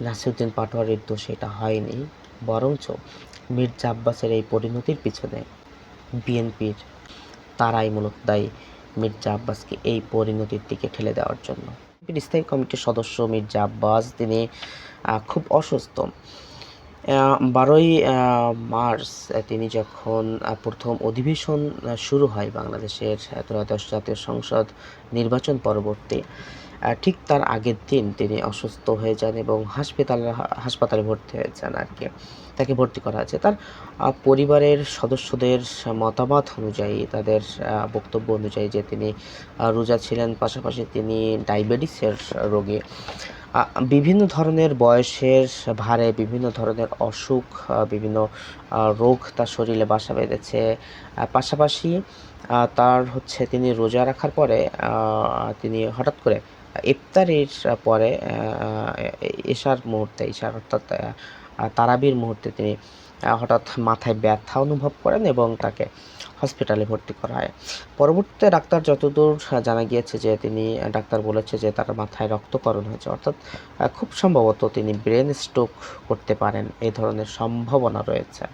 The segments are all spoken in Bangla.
নাসিরউদ্দিন পাটোয়ারির দোষ এটা হয়নি, বরঞ্চ মির্জা আব্বাসের এই পরিণতির পিছনে বিএনপির তারাই মূলত দায়ী মির্জা আব্বাসকে এই পরিণতির দিকে ঠেলে দেওয়ার জন্য। বিএনপির স্থায়ী কমিটির সদস্য মির্জা আব্বাস তিনি খুব অসুস্থ। 12ই মার্চ তিনি যখন প্রথম অধিবেশন শুরু হয় বাংলাদেশের ত্রয়োদশ জাতীয় সংসদ নির্বাচন পরবর্তী, ঠিক তার আগের দিন তিনি অসুস্থ হয়ে যান এবং হাসপাতালে ভর্তি হয়ে যান আর কি। তাকে ভর্তি করা আছে। তার পরিবারের সদস্যদের মতামত অনুযায়ী, তাদের বক্তব্য অনুযায়ী যে তিনি রোজা ছিলেন, পাশাপাশি তিনি ডায়াবেটিসের রোগী। বিভিন্ন ধরনের বয়সের ভারে বিভিন্ন ধরনের অসুখ, বিভিন্ন রোগ তার শরীরে বাসা বেঁধেছে। পাশাপাশি তার তিনি রোজা রাখার পরে তিনি হঠাৎ করে ইফতারির পরে এশার অর্থাৎ তারাবির মুহূর্তে তিনি হঠাৎ মাথায় ব্যথা অনুভব করেন এবং তাকে হসপিটালে ভর্তি করা হয়। পরবর্তীতে ডাক্তার যতদূর জানা গিয়েছে যে ডাক্তার বলেছে যে তার মাথায় রক্তক্ষরণ হয়েছে, অর্থাৎ খুব সম্ভবত তিনি ব্রেন স্ট্রোক করতে পারেন, এই ধরনের সম্ভাবনা রয়েছে।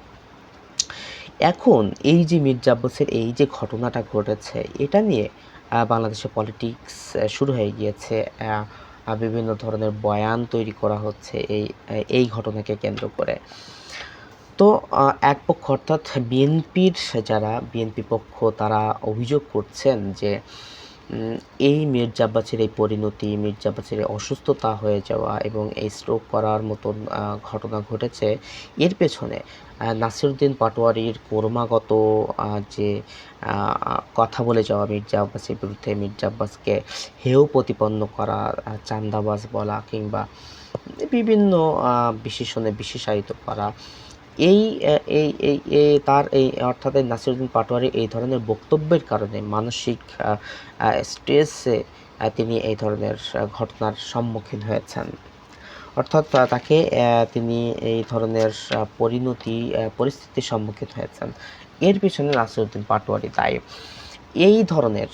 এখন এই যে মির্জা আব্বাসের এই যে ঘটনাটা ঘটেছে, এটা নিয়ে বাংলাদেশে পলিটিক্স শুরু হয়ে গিয়েছে। বিভিন্ন ধরনের বয়ান তৈরি করা হচ্ছে এই ঘটনাকে কেন্দ্র করে। তো এক পক্ষ অর্থাৎ বিএনপি পক্ষ তারা অভিযোগ করছেন যে এই মির্জা আব্বাসের এই পরিণতি, মির্জা আব্বাসের অসুস্থতা হয়ে যাওয়া এবং এই স্ট্রোক করার মতন ঘটনা ঘটেছে, এর পেছনে নাসিরউদ্দিন পাটোয়ারির ক্রমাগত যে কথা বলে যাওয়া মির্জা আব্বাসের বিরুদ্ধে, মির্জা আব্বাসকে হেয় প্রতিপন্ন করা, চাঁদাবাজ বলা কিংবা বিভিন্ন বিশেষণে বিশেষায়িত করা, এই এই এই এই তার এই অর্থাৎ নাসিরউদ্দিন পাটোয়ারির এই ধরনের বক্তব্যের কারণে মানসিক স্ট্রেসে তিনি এই ধরনের ঘটনার সম্মুখীন হয়েছেন। অর্থাৎ তাকে তিনি এই ধরনের পরিস্থিতির সম্মুখীন হয়েছেন। এর পেছনে নাসিরউদ্দিন পাটোয়ারি দায়ী। এই ধরনের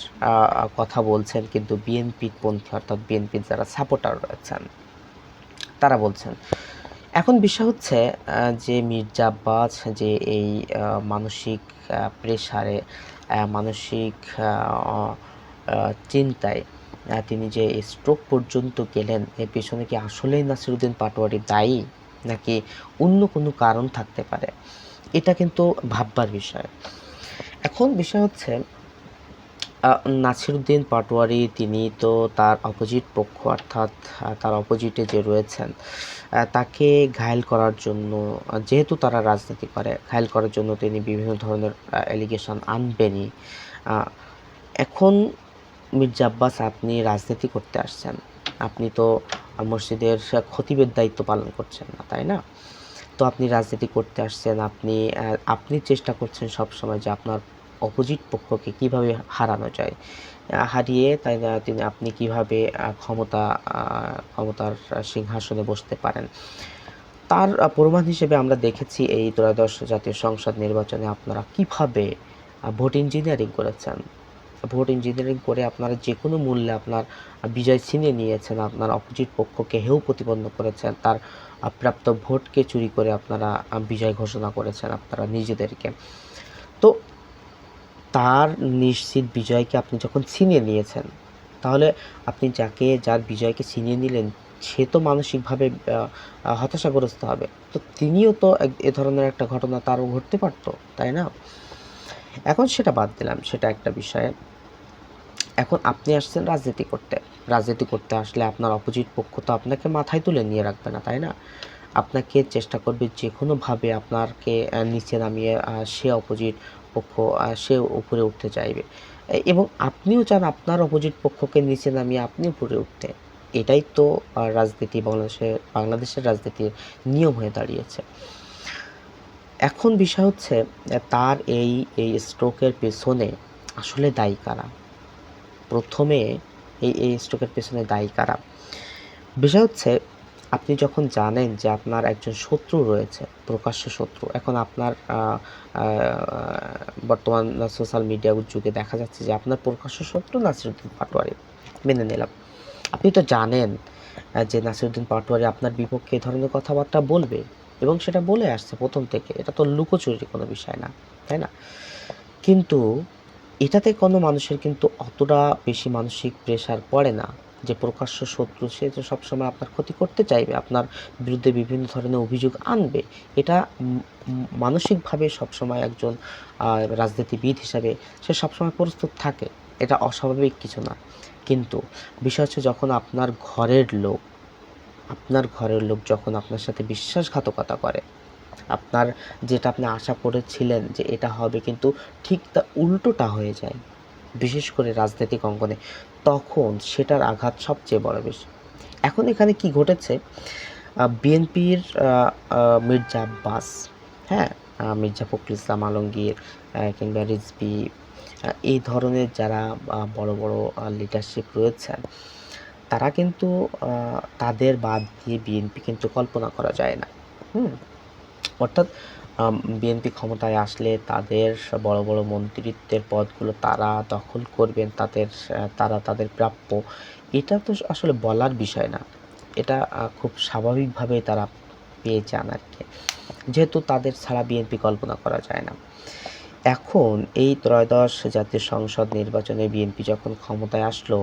কথা বলছেন কিন্তু বিএনপিপন্থী অর্থাৎ বিএনপির যারা সাপোর্টার রয়েছেন তারা বলছেন। এখন বিষয় হচ্ছে যে মির্জা আব্বাস যে এই মানসিক প্রেশারে, মানসিক চিন্তায় তিনি যে স্ট্রোক পর্যন্ত গেলেন, এর পেছনে কি আসলেই নাসিরউদ্দিন পাটোয়ারি দায়ী নাকি অন্য কোনো কারণ থাকতে পারে, এটা কিন্তু ভাববার বিষয়। এখন বিষয় হচ্ছে নাসিরউদ্দিন পাটোয়ারি তিনি তো তার অপোজিট পক্ষ অর্থাৎ তার অপোজিটে যে রয়েছেন তাকে ঘায়েল করার জন্য, যেহেতু তারা রাজনীতি করে, ঘায়েল করার জন্য তিনি বিভিন্ন ধরনের অ্যালিগেশন আনবেনই। এখন মির্জা আব্বাস, আপনি রাজনীতি করতে আসছেন, আপনি তো মসজিদের খতিবের দায়িত্ব পালন করছেন না, তাই না? তো আপনি রাজনীতি করতে আসছেন, আপনি চেষ্টা করছেন সবসময় যে আপনার অপোজিট পক্ষকে কিভাবে হারানো যায়, হারিয়ে আপনি কিভাবে ক্ষমতার সিংহাসনে বসতে পারেন। তার প্রমাণ হিসেবে আমরা দেখেছি এই ত্রয়োদশ জাতীয় সংসদ নির্বাচনে আপনারা কিভাবে ভোট ইঞ্জিনিয়ারিং করেছেন। ভোট ইঞ্জিনিয়ারিং করে আপনারা যে কোনো মূল্যে আপনার বিজয় ছিনিয়ে নিয়েছেন, আপনার অপোজিট পক্ষকে হেয় প্রতিপন্ন করেছেন, তার প্রাপ্ত ভোটকে চুরি করে আপনারা বিজয় ঘোষণা করেছেন আপনারা নিজেদেরকে। তো তার নিশ্চিত বিজয়কে আপনি যখন ছিনিয়ে নিয়েছেন, তাহলে আপনি যার বিজয়কে ছিনিয়ে নিলেন সে তো মানসিকভাবে হতাশাগ্রস্ত হবে। তো তিনিও তো এ ধরনের একটা ঘটনা তারও ঘটতে পারতো, তাই না? এখন সেটা বাদ দিলাম, সেটা একটা বিষয়। এখন আপনি আসছেন রাজনীতি করতে আসলে আপনার অপোজিট পক্ষ তো আপনাকে মাথায় তুলে নিয়ে রাখবে না, তাই না? আপনাকে চেষ্টা করবে যে কোনোভাবে আপনাকে নিচে নামিয়ে সে অপোজিট পক্ষ সে উপরে উঠতে চাইবে, এবং আপনিও চান আপনার অপোজিট পক্ষকে নিচে নামিয়ে আপনি উপরে উঠতে। এটাই তো রাজনীতি, বাংলাদেশের রাজনীতির নিয়ম হয়ে দাঁড়িয়েছে। এখন বিষয় হচ্ছে তার এই স্ট্রোকের পেছনে আসলে দায়ী কারা? প্রথমে এই স্ট্রোকের পেছনে দায়ী কারা? বিষয় হচ্ছে আপনি যখন জানেন যে আপনার একজন শত্রু রয়েছে, প্রকাশ্য শত্রু। এখন আপনার বর্তমান সোশ্যাল মিডিয়া যুগে দেখা যাচ্ছে যে আপনার প্রকাশ্য শত্রু নাসিরউদ্দিন পাটোয়ারি, মেনে নিলাম। আপনি তো জানেন যে নাসিরুদ্দিন পাটোয়ারি আপনার বিপক্ষে এ ধরনের কথাবার্তা বলবে এবং সেটা বলে আসছে প্রথম থেকে। এটা তো লুকোচুরির কোনো বিষয় না, তাই না? কিন্তু এটাতে কোনো মানুষের কিন্তু অতটা বেশি মানসিক প্রেশার পড়ে না যে প্রকাশ্য শত্রু সে তো সবসময় আপনার ক্ষতি করতে চাইবে, আপনার বিরুদ্ধে বিভিন্ন ধরনের অভিযোগ আনবে। এটা মানসিকভাবে সবসময় একজন রাজনীতিবিদ হিসাবে সে সবসময় প্রস্তুত থাকে। এটা অস্বাভাবিক কিছু না। কিন্তু বিষয় হচ্ছে যখন আপনার ঘরের লোক যখন আপনার সাথে বিশ্বাসঘাতকতা করে, আপনার যেটা আপনি আশা করেছিলেন যে এটা হবে কিন্তু ঠিক তা উল্টোটা হয়ে যায়, বিশেষ করে রাজনৈতিক অঙ্গনে, তখন সেটার আঘাত সবচেয়ে বড় বেশি। এখন এখানে কি ঘটেছে, বিএনপির মির্জা আব্বাস, হ্যাঁ, মির্জা ফখরুল ইসলাম আলমগীর কিংবা রিজভী, এই ধরনের যারা বড় বড় লিডারশিপ রয়েছেন, তারা কিন্তু তাদের বাদ দিয়ে বিএনপি কিন্তু কল্পনা করা যায় না। অর্থাৎ বিএনপি ক্ষমতায় আসলে তাদের বড় বড় মন্ত্রিত্বের পদগুলো তারা দখল করবেন, তারা তাদের প্রাপ্য, এটা তো আসলে বলার বিষয় না। এটা খুব স্বাভাবিকভাবেই তারা পেয়ে যান আর কি, যেহেতু তাদের ছাড়া বিএনপি কল্পনা করা যায় না। এখন এই ত্রয়োদশ জাতীয় সংসদ নির্বাচনে বিএনপি যখন ক্ষমতায় আসলো,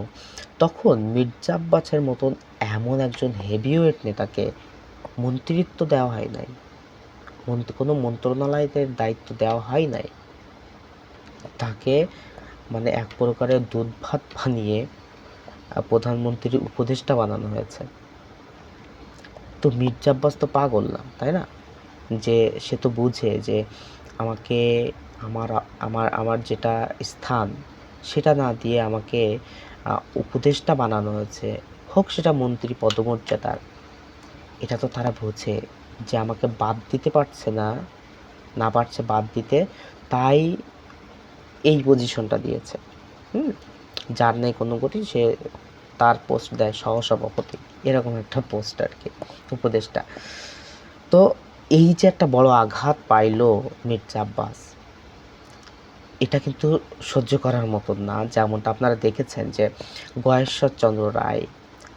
তখন মির্জা আব্বাসের মতন এমন একজন হেভিওয়েট নেতাকে মন্ত্রিত্ব দেওয়া হয় নাই, কোনো মন্ত্রণালয়ের দায়িত্ব দেওয়া হয় নাই। তাকে মানে এক প্রকারের দুধ ভাত বানিয়ে প্রধানমন্ত্রীর উপদেষ্টা বানানো হয়েছে। তো মির্জা আব্বাস তো পাগল না, তাই না? যে সে তো বুঝে যে আমাকে আমার আমার আমার যেটা স্থান সেটা না দিয়ে আমাকে উপদেষ্টা বানানো হয়েছে, হোক সেটা মন্ত্রী পদমর্যাদার। এটা তো তারা বোঝে যে আমাকে বাদ দিতে পারছে না পারছে বাদ দিতে, তাই এই পজিশনটা দিয়েছে। যার নেই কোনো গতি সে তার পোস্ট দেয় সহসভাপতি, এরকম একটা পোস্ট আর কি, উপদেষ্টা। তো এই যে একটা বড় আঘাত পাইলো মির্জা আব্বাস, এটা কিন্তু সহ্য করার মতন না। যেমনটা আপনারা দেখেছেন যে গয়েশ্বরচন্দ্র রায়,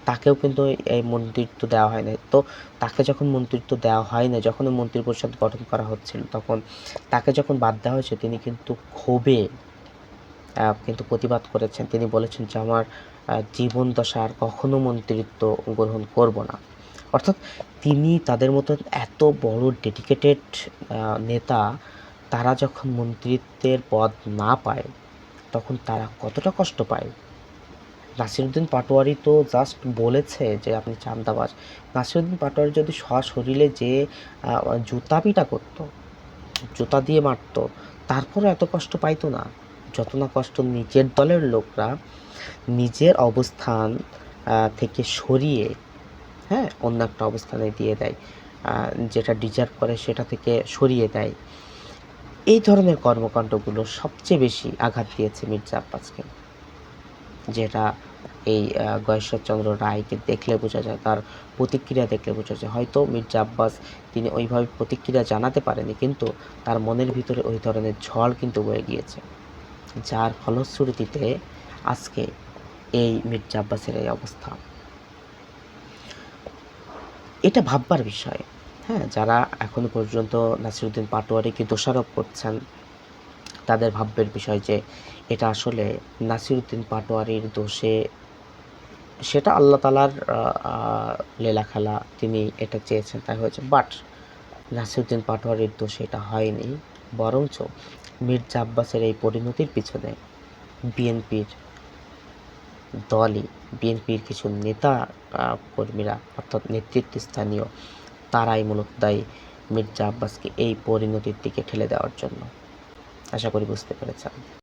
তাকেও কিন্তু এই মন্ত্রিত্ব দেওয়া হয় না। তো তাকে যখন মন্ত্রিত্ব দেওয়া হয় না, যখন মন্ত্রিপরিষদ গঠন করা হচ্ছিল, তখন তাকে যখন বাদ দেওয়া হয়েছে তিনি কিন্তু ক্ষোভে কিন্তু প্রতিবাদ করেছেন। তিনি বলেছেন যে আমার জীবন দশা আর কখনো মন্ত্রিত্ব গ্রহণ করব না। অর্থাৎ তিনি তাদের মতো এত বড় ডেডিকেটেড নেতা, তারা যখন মন্ত্রিত্বের পদ না পায় তখন তারা কতটা কষ্ট পায়। নাসিরুদ্দিন পাটোয়ারি তো জাস্ট বলেছে যে আপনি চাঁদাবাজ। নাসিরুদ্দিন পাটোয়ারি যদি সশরীরে যে জুতা পিটা করতো, জুতা দিয়ে মারতো, তারপরও এত কষ্ট পাইতো না যত না কষ্ট নিজের দলের লোকরা নিজের অবস্থান থেকে সরিয়ে অন্য একটা অবস্থানে দিয়ে দেয়, যেটা ডিজার্ভ করে সেটা থেকে সরিয়ে দেয়। এই ধরনের কর্মকাণ্ডগুলো সবচেয়ে বেশি আঘাত দিয়েছে মির্জা আব্বাসকে, যেটা এই গয়েশ্বরচন্দ্র রায়কে দেখলে বোঝা যায়, তার প্রতিক্রিয়া দেখলে বোঝা যায়। হয়তো মির্জা আব্বাস তিনি ওইভাবে প্রতিক্রিয়া জানাতে পারেনি, কিন্তু তার মনের ভিতরে ওই ধরনের ঝড় কিন্তু বয়ে গিয়েছে, যার ফলশ্রুতিতে আজকে এই মির্জা আব্বাসের এই অবস্থা। এটা ভাববার বিষয়। যারা এখনো পর্যন্ত নাসিরুদ্দিন পাটোয়ারিকে দোষারোপ করছেন, তাদের ভাববার বিষয় যে এটা আসলে নাসিরুদ্দিন পাটোয়ারির দোষে, সেটা আল্লাহ তাআলার লীলা খেলা, তিনি এটা চেয়েছেন তাই হয়েছে। বাট নাসিরুদ্দিন পাটোয়ারির দোষে এটা হয়নি, বরঞ্চ মির্জা আব্বাসের এই পরিণতির পিছনে বিএনপির বিএনপির কিছু নেতা কর্মীরা, অর্থাৎ নেতৃত্বস্থানীয়, তারাই মূলত দায়ী মির্জা আব্বাসকে এই পরিণতির দিকে ঠেলে দেওয়ার জন্য। আশা করি বুঝতে পেরেছেন।